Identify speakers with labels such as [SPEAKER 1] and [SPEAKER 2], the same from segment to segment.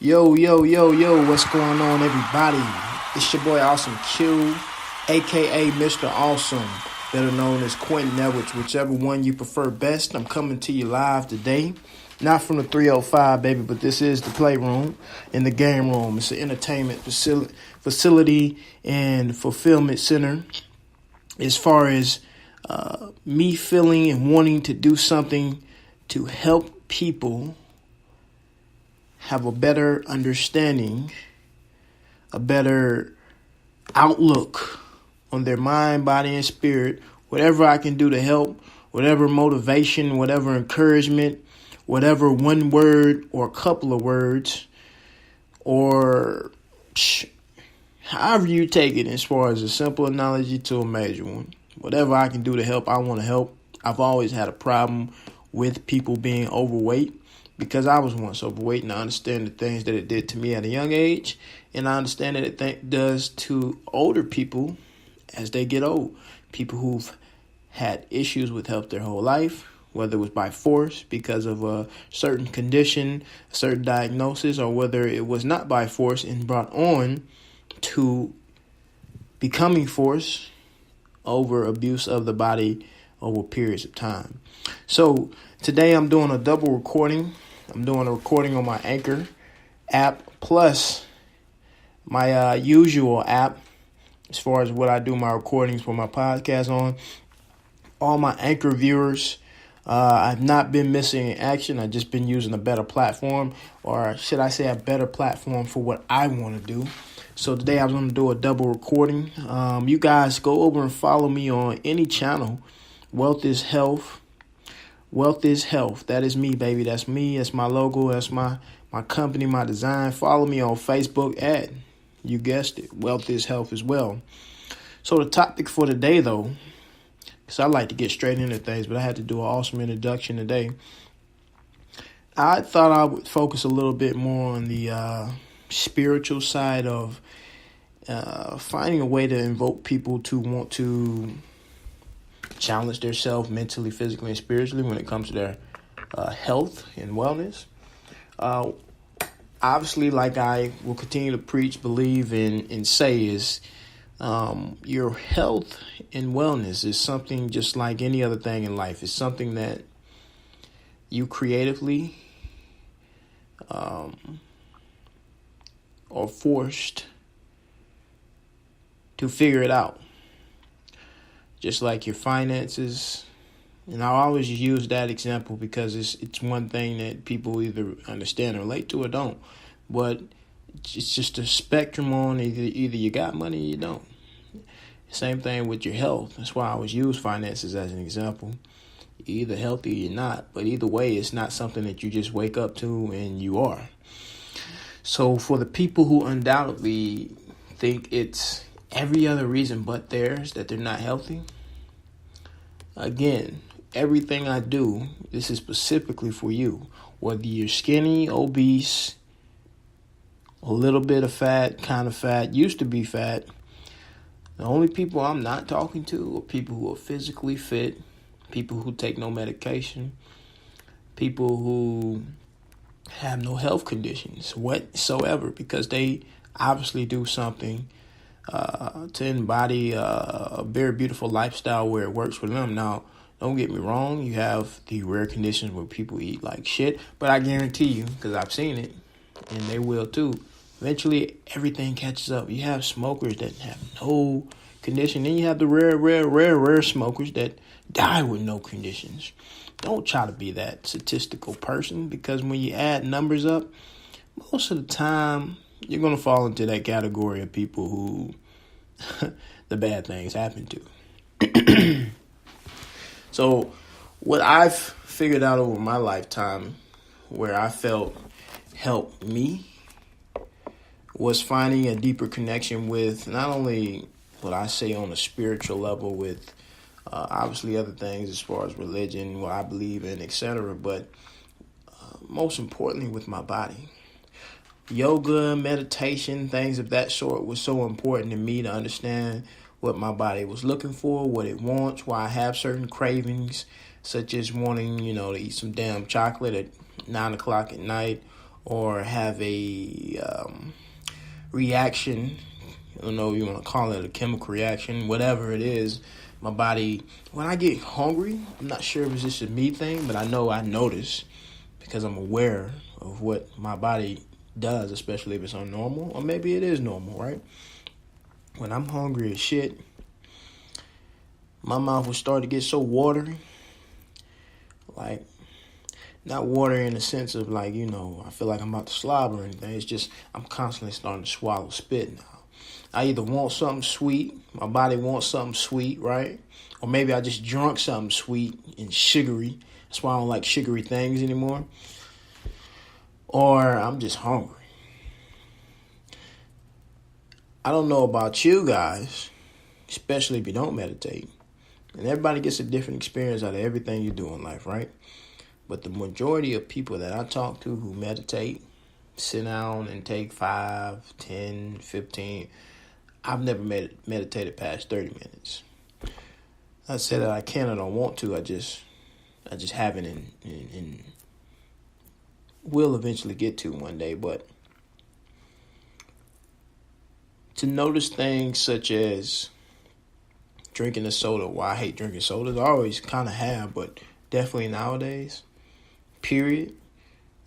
[SPEAKER 1] Yo, yo, yo, yo, what's going on, everybody? It's your boy Awesome Q, aka Mr. Awesome, better known as Quentin Edwards, whichever one you prefer best. I'm coming to you live today, not from the 305, baby, but this is the playroom and the game room. It's an entertainment facility and fulfillment center. As far as me feeling and wanting to do something to help people have a better understanding, a better outlook on their mind, body, and spirit. Whatever I can do to help, whatever motivation, whatever encouragement, whatever one word or a couple of words, or however you take it as far as a simple analogy to a major one. Whatever I can do to help, I want to help. I've always had a problem with people being overweight, because I was once overweight, and I understand the things that it did to me at a young age, and I understand that it does to older people as they get old. People who've had issues with health their whole life, whether it was by force because of a certain condition, a certain diagnosis, or whether it was not by force and brought on to becoming force over abuse of the body over periods of time. So today I'm doing a double recording. I'm doing a recording on my Anchor app plus my usual app as far as what I do my recordings for my podcast on. All my Anchor viewers, I've not been missing in action. I've just been using a better platform, or should I say a better platform for what I want to do. So today I was going to do a double recording. You guys go over and follow me on any channel. Wealth is Health. Wealth is Health. That is me, baby. That's me. That's my logo. That's my company, my design. Follow me on Facebook at, you guessed it, Wealth is Health as well. So the topic for today, though, because I like to get straight into things, but I had to do an awesome introduction today. I thought I would focus a little bit more on the spiritual side of finding a way to invoke people to want to challenge themselves mentally, physically, and spiritually when it comes to their health and wellness. Obviously, like I will continue to preach, believe, and say is your health and wellness is something just like any other thing in life. It's something that you creatively are forced to figure it out. Just like your finances. And I always use that example because it's one thing that people either understand or relate to or don't. But it's just a spectrum on either you got money or you don't. Same thing with your health. That's why I always use finances as an example. You're either healthy or you're not. But either way, it's not something that you just wake up to and you are. So for the people who undoubtedly think it's every other reason but theirs that they're not healthy, again, everything I do, this is specifically for you. Whether you're skinny, obese, a little bit of fat, kind of fat, used to be fat, the only people I'm not talking to are people who are physically fit, people who take no medication, people who have no health conditions whatsoever, because they obviously do something to embody a very beautiful lifestyle where it works for them. Now, don't get me wrong, you have the rare conditions where people eat like shit, but I guarantee you, because I've seen it, and they will too, eventually everything catches up. You have smokers that have no condition, then you have the rare smokers that die with no conditions. Don't try to be that statistical person, because when you add numbers up, most of the time, you're going to fall into that category of people who the bad things happen to. So what I've figured out over my lifetime, where I felt helped me, was finding a deeper connection with not only what I say on a spiritual level with obviously other things as far as religion, what I believe in, etc., but most importantly with my body. Yoga, meditation, things of that sort was so important to me to understand what my body was looking for, what it wants, why I have certain cravings, such as wanting, to eat some damn chocolate at 9 o'clock at night, or have a reaction. I don't know if you want to call it a chemical reaction, whatever it is. My body, when I get hungry, I'm not sure if it's just a me thing, but I know I notice because I'm aware of what my body does, especially if it's unnormal, or maybe it is normal, right? When I'm hungry as shit, my mouth will start to get so watery. Like, not watery in the sense of like, I feel like I'm about to slob or anything. It's just I'm constantly starting to swallow spit now. I either want something sweet, my body wants something sweet, right? Or maybe I just drunk something sweet and sugary. That's why I don't like sugary things anymore. Or I'm just hungry. I don't know about you guys, especially if you don't meditate. And everybody gets a different experience out of everything you do in life, right? But the majority of people that I talk to who meditate, sit down and take 5, 10, 15, I've never meditated past 30 minutes. I say that I can or don't want to. I just haven't and will eventually get to one day. But to notice things such as drinking a soda. Well, I hate drinking sodas. I always kind of have, but definitely nowadays, period,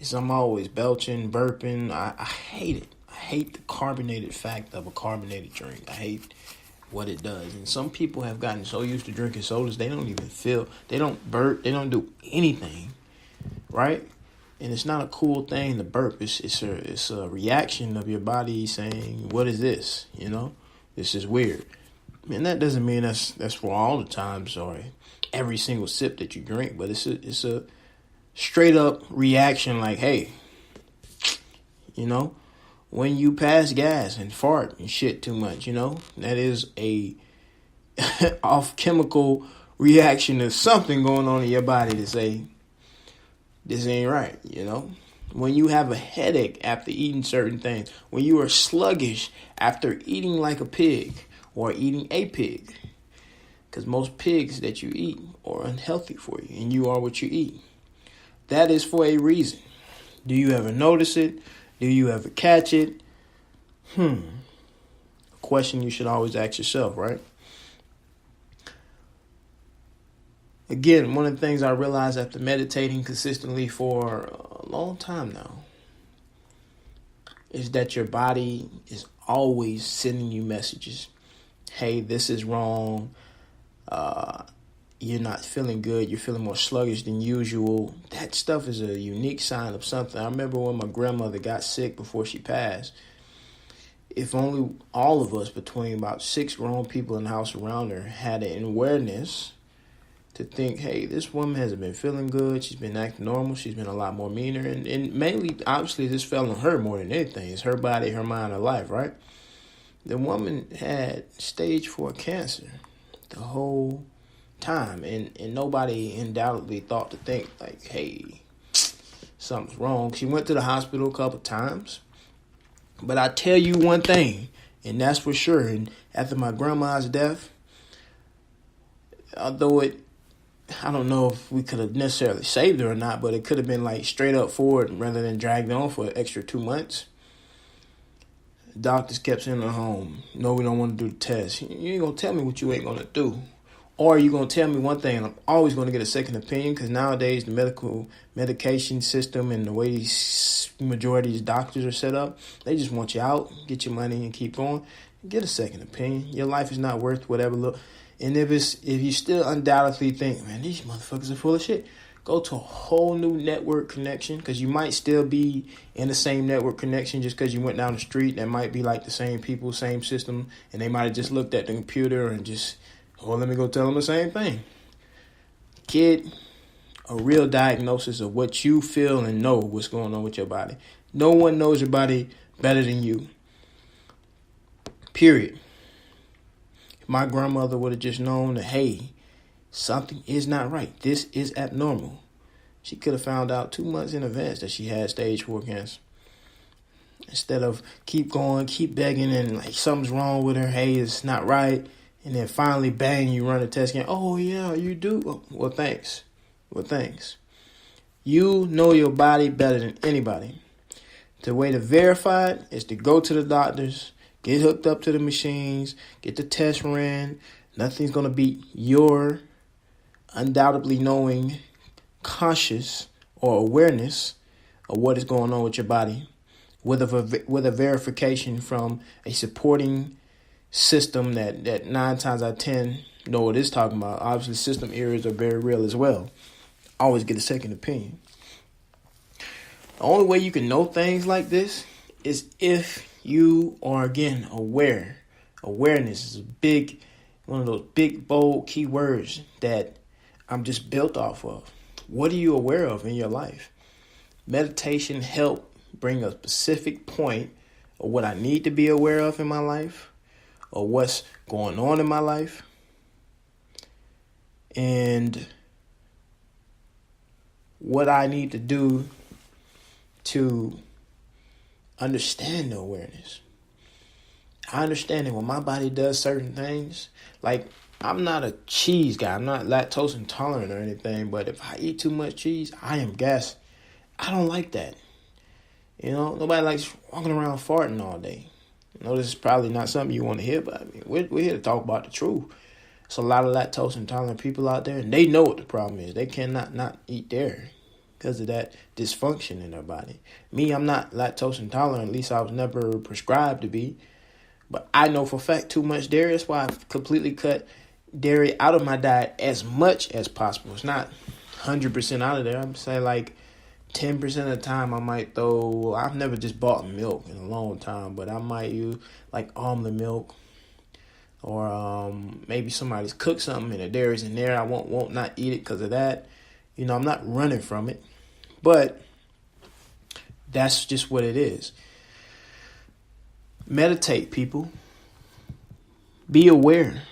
[SPEAKER 1] is I'm always belching, burping. I hate it. I hate the carbonated fact of a carbonated drink. I hate what it does. And some people have gotten so used to drinking sodas, they don't even feel, they don't burp, they don't do anything, right? And it's not a cool thing to burp. It's a reaction of your body saying, what is this? This is weird. And that doesn't mean that's for all the times or every single sip that you drink, but it's a straight up reaction like, hey, when you pass gas and fart and shit too much, that is a off chemical reaction to something going on in your body to say, this ain't right, When you have a headache after eating certain things, when you are sluggish after eating like a pig or eating a pig, because most pigs that you eat are unhealthy for you and you are what you eat. That is for a reason. Do you ever notice it? Do you ever catch it? A question you should always ask yourself, right? Again, one of the things I realized after meditating consistently for a long time now is that your body is always sending you messages. Hey, this is wrong. You're not feeling good. You're feeling more sluggish than usual. That stuff is a unique sign of something. I remember when my grandmother got sick before she passed. If only all of us, between about 6 grown people in the house around her, had an awareness to think, hey, this woman hasn't been feeling good. She's been acting normal. She's been a lot more meaner. And mainly, obviously, this fell on her more than anything. It's her body, her mind, her life, right? The woman had stage 4 cancer the whole time. And nobody undoubtedly thought to think, like, hey, something's wrong. She went to the hospital a couple times. But I tell you one thing, and that's for sure. And after my grandma's death, although I don't know if we could have necessarily saved her or not, but it could have been like straight up forward rather than dragged on for an extra 2 months. Doctors kept sending her home. No, we don't want to do the test. You ain't going to tell me what you ain't going to do. Or you're going to tell me one thing, and I'm always going to get a second opinion, because nowadays the medication system and the way these majority of these doctors are set up, they just want you out, get your money, and keep going. Get a second opinion. Your life is not worth whatever look. And if you still undoubtedly think, man, these motherfuckers are full of shit, go to a whole new network connection, because you might still be in the same network connection just because you went down the street. That might be like the same people, same system, and they might have just looked at the computer and just, let me go tell them the same thing. Get a real diagnosis of what you feel and know what's going on with your body. No one knows your body better than you. Period. If my grandmother would have just known that, hey, something is not right, this is abnormal, she could have found out 2 months in advance that she had stage 4 cancer. Instead of keep going, keep begging, and like something's wrong with her, hey, it's not right. And then finally, bang, you run a test again. Oh, yeah, you do? Oh, well, thanks. You know your body better than anybody. The way to verify it is to go to the doctors, get hooked up to the machines, get the test ran. Nothing's going to beat your undoubtedly knowing, conscious, or awareness of what is going on with your body with a verification from a supporting system that 9 times out of 10 know what it's talking about. Obviously, system errors are very real as well. Always get a second opinion. The only way you can know things like this is if you are, again, aware. Awareness is one of those big, bold key words that I'm just built off of. What are you aware of in your life? Meditation helped bring a specific point of what I need to be aware of in my life, or what's going on in my life, and what I need to do to understand the awareness. I understand that when my body does certain things, like I'm not a cheese guy. I'm not lactose intolerant or anything, but if I eat too much cheese, I am gassed. I don't like that. You know, nobody likes walking around farting all day. I know this is probably not something you want to hear, but I mean, we're here to talk about the truth. There's a lot of lactose intolerant people out there, and they know what the problem is. They cannot not eat dairy because of that dysfunction in their body. Me, I'm not lactose intolerant. At least I was never prescribed to be. But I know for a fact too much dairy. That's why I've completely cut dairy out of my diet as much as possible. It's not 100% out of there. I'm saying like 10% of the time I might throw. I've never just bought milk in a long time, but I might use like almond milk, or maybe somebody's cooked something and the dairy's in there. I won't not eat it because of that. You know, I'm not running from it, but that's just what it is. Meditate, people. Be aware.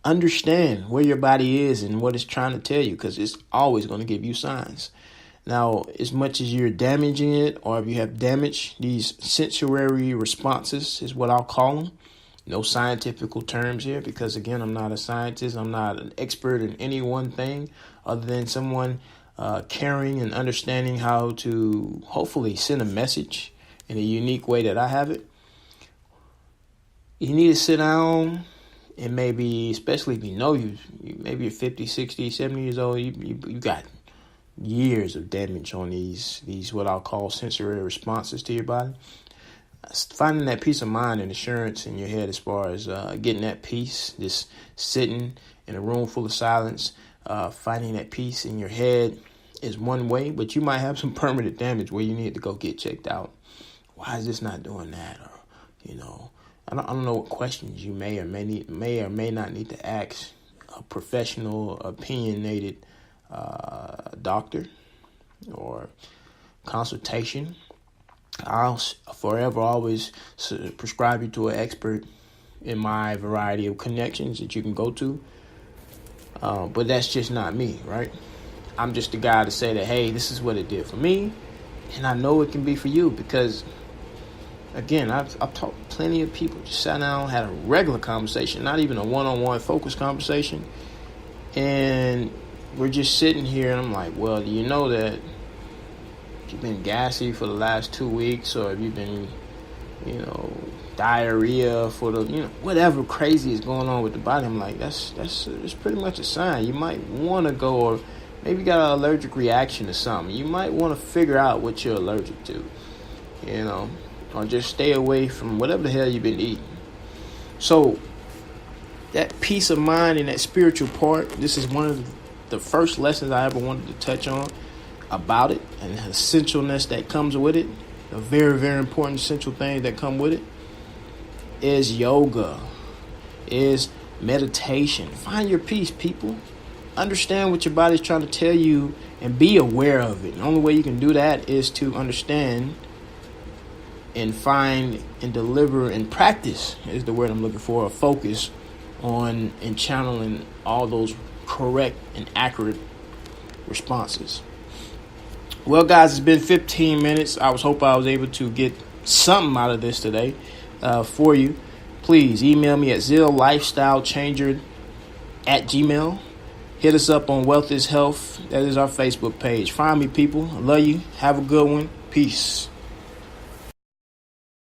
[SPEAKER 1] Understand where your body is and what it's trying to tell you, because it's always going to give you signs. Now, as much as you're damaging it, or if you have damaged these sensory responses, is what I'll call them. No scientific terms here, because again, I'm not a scientist. I'm not an expert in any one thing other than someone caring and understanding how to hopefully send a message in a unique way that I have it. You need to sit down and maybe, especially if you know maybe you're 50, 60, 70 years old, you got years of damage on these what I'll call sensory responses to your body. Finding that peace of mind and assurance in your head as far as getting that peace, just sitting in a room full of silence, finding that peace in your head is one way, but you might have some permanent damage where you need to go get checked out. Why is this not doing that? Or, you know, I don't know what questions you may or may not need to ask a professional, opinionated doctor or consultation. I'll forever always prescribe you to an expert in my variety of connections that you can go to. But that's just not me, right? I'm just the guy to say that, hey, this is what it did for me, and I know it can be for you, because again, I've talked to plenty of people, just sat down, had a regular conversation, not even a one-on-one focused conversation, and we're just sitting here, and I'm like, well, do you know that you've been gassy for the last 2 weeks, or have you been, diarrhea for the, whatever crazy is going on with the body? I'm like, that's pretty much a sign. You might want to go, or maybe you got an allergic reaction to something. You might want to figure out what you're allergic to, or just stay away from whatever the hell you've been eating. So that peace of mind and that spiritual part, this is one of the first lessons I ever wanted to touch on about it, and the essentialness that comes with it. The very, very important essential things that come with it is yoga, is meditation. Find your peace, people. Understand what your body's trying to tell you and be aware of it. The only way you can do that is to understand and find and deliver and practice, is the word I'm looking for, a focus on and channeling all those correct and accurate responses. Well, guys, it's been 15 minutes. I hope I was able to get something out of this today for you. Please email me at zillifestylechanger@gmail.com. Hit us up on Wealth is Health. That is our Facebook page. Find me, people. I love you. Have a good one. Peace.